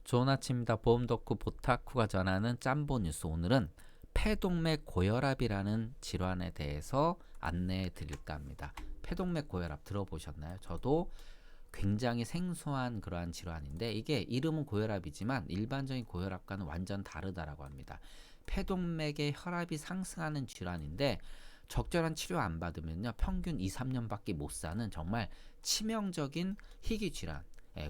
좋은 아침입니다. 보험 덕후 보타쿠가 전하는 짬보 뉴스. 오늘은 폐동맥 고혈압이라는 질환에 대해서 안내해 드릴까 합니다. 폐동맥 고혈압 들어보셨나요? 저도 굉장히 생소한 그러한 질환인데, 이게 이름은 고혈압이지만 일반적인 고혈압과는 완전 다르다라고 합니다. 폐동맥의 혈압이 상승하는 질환인데, 적절한 치료 안 받으면요 평균 2-3년밖에 못 사는 정말 치명적인 희귀 질환.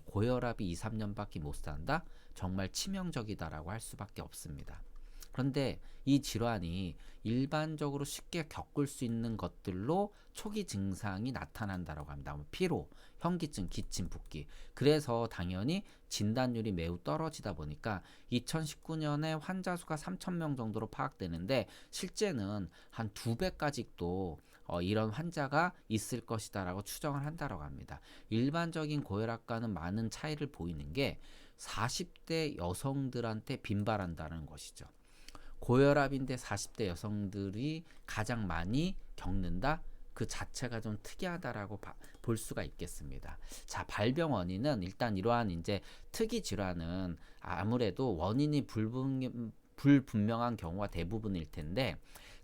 고혈압이 2-3년밖에 못 산다? 정말 치명적이다라고 할 수밖에 없습니다. 그런데 이 질환이 일반적으로 쉽게 겪을 수 있는 것들로 초기 증상이 나타난다라고 합니다. 피로, 현기증, 기침, 붓기. 그래서 당연히 진단율이 매우 떨어지다 보니까 2019년에 환자 수가 3,000명 정도로 파악되는데, 실제는 한 2배까지도 이런 환자가 있을 것이다라고 추정을 한다라고 합니다. 일반적인 고혈압과는 많은 차이를 보이는 게 40대 여성들한테 빈발한다는 것이죠. 고혈압인데 40대 여성들이 가장 많이 겪는다? 그 자체가 좀 특이하다라고 볼 수가 있겠습니다. 자, 발병 원인은 일단 이러한 이제 특이 질환은 아무래도 원인이 불분명한 경우가 대부분일 텐데,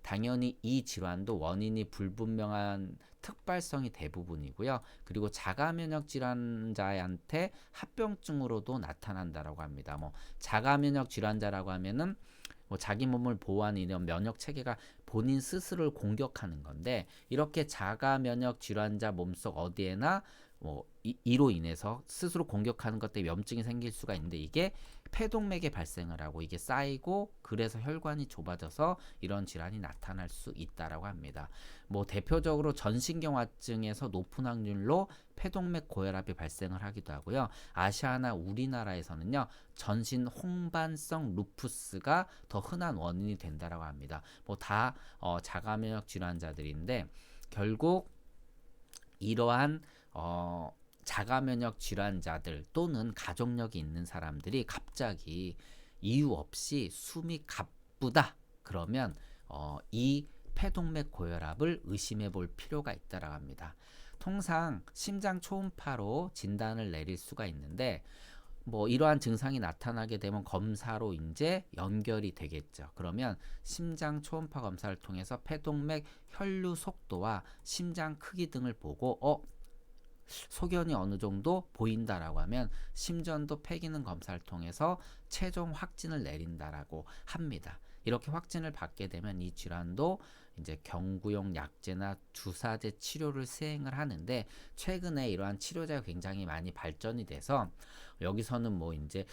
당연히 이 질환도 원인이 불분명한 특발성이 대부분이고요. 그리고 자가면역 질환자한테 합병증으로도 나타난다라고 합니다. 자가면역 질환자라고 하면은 자기 몸을 보호하는 이런 면역 체계가 본인 스스로를 공격하는 건데, 이렇게 자가 면역 질환자 몸속 어디에나 이로 인해서 스스로 공격하는 것 때문에 염증이 생길 수가 있는데, 이게 폐동맥에 발생을 하고 이게 쌓이고, 그래서 혈관이 좁아져서 이런 질환이 나타날 수 있다라고 합니다. 대표적으로 전신경화증에서 높은 확률로 폐동맥 고혈압이 발생을 하기도 하고요. 아시아나 우리나라에서는요 전신 홍반성 루푸스가 더 흔한 원인이 된다라고 합니다. 다 자가면역 질환자들인데, 결국 이러한 자가면역 질환자들 또는 가족력이 있는 사람들이 갑자기 이유 없이 숨이 가쁘다 그러면 이 폐동맥 고혈압을 의심해 볼 필요가 있다라고 합니다. 통상 심장 초음파로 진단을 내릴 수가 있는데, 이러한 증상이 나타나게 되면 검사로 이제 연결이 되겠죠. 그러면 심장 초음파 검사를 통해서 폐동맥 혈류 속도와 심장 크기 등을 보고 소견이 어느 정도 보인다라고 하면 심전도 폐기능 검사를 통해서 최종 확진을 내린다라고 합니다. 이렇게 확진을 받게 되면 이 질환도 이제 경구용 약제나 주사제 치료를 시행을 하는데, 최근에 이러한 치료제가 굉장히 많이 발전이 돼서 여기서는 이제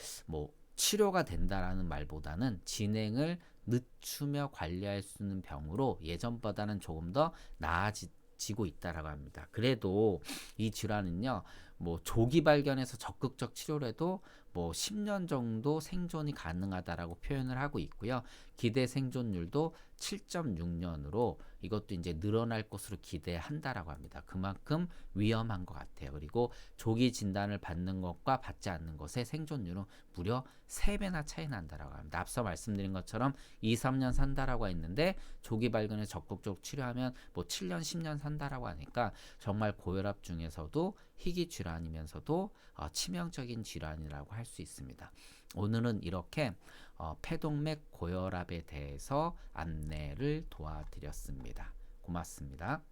치료가 된다라는 말보다는 진행을 늦추며 관리할 수 있는 병으로 예전보다는 조금 더 나아지고 있다라고 합니다. 그래도 이 질환은요 조기 발견해서 적극적 치료를 해도 10년 정도 생존이 가능하다라고 표현을 하고 있고요. 기대 생존율도 7.6년으로 이것도 이제 늘어날 것으로 기대한다라고 합니다. 그만큼 위험한 것 같아요. 그리고 조기 진단을 받는 것과 받지 않는 것의 생존율은 무려 3배나 차이 난다라고 합니다. 앞서 말씀드린 것처럼 2-3년 산다라고 했는데, 조기 발견에 적극적으로 치료하면 7년, 10년 산다라고 하니까 정말 고혈압 중에서도 희귀 질환이면서도 치명적인 질환이라고 할 수 있습니다. 오늘은 이렇게 폐동맥 고혈압에 대해서 안내를 도와드렸습니다. 고맙습니다.